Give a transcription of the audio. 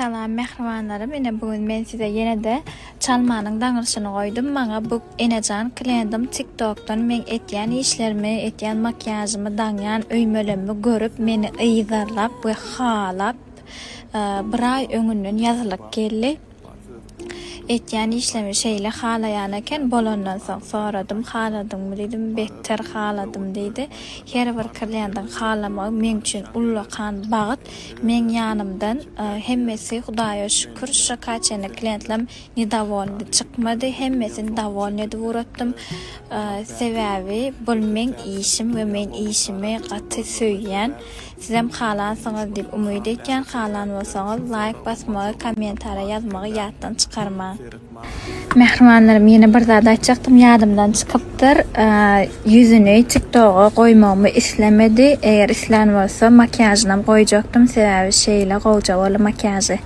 Salam mehribanlarım. Yine bugün ben size yine de çalmanın danışını koydum. Bana bu enecan klientim TikTok'tan men etyen işlerimi, etyen makyajımı, danyan öymölümü görüp meni ıydarlap ve halap bir ay öňünden yazılık geldi. Etyen işlemi şeyle halayan eken bolondan soň soradım, haladım mı dedim, better haladım dedi. Her bir klientin halama men üçin ullakan bagyt. Men yanımdan hemmesi Hudaýa şükür şu kaçene klientlerim ni davolny çykmady, hemmesini davolny edip uratdym. Sebäbi bul men işim ve men işimi gaty söýýän. Sizem halansyňyz diýip umyt etýän, halan bolsaňyz like basmagy, kommentara yazmagy ýatdan çykarma. Mehribanlarım, yine bir zat açacaktım, yadımdan çıkıptır. Yüzünü TikTok'a koymamı islemedi. Eğer islenmezse makyajına koyacaktım. Sebebi şeyle koyacağım makyajı.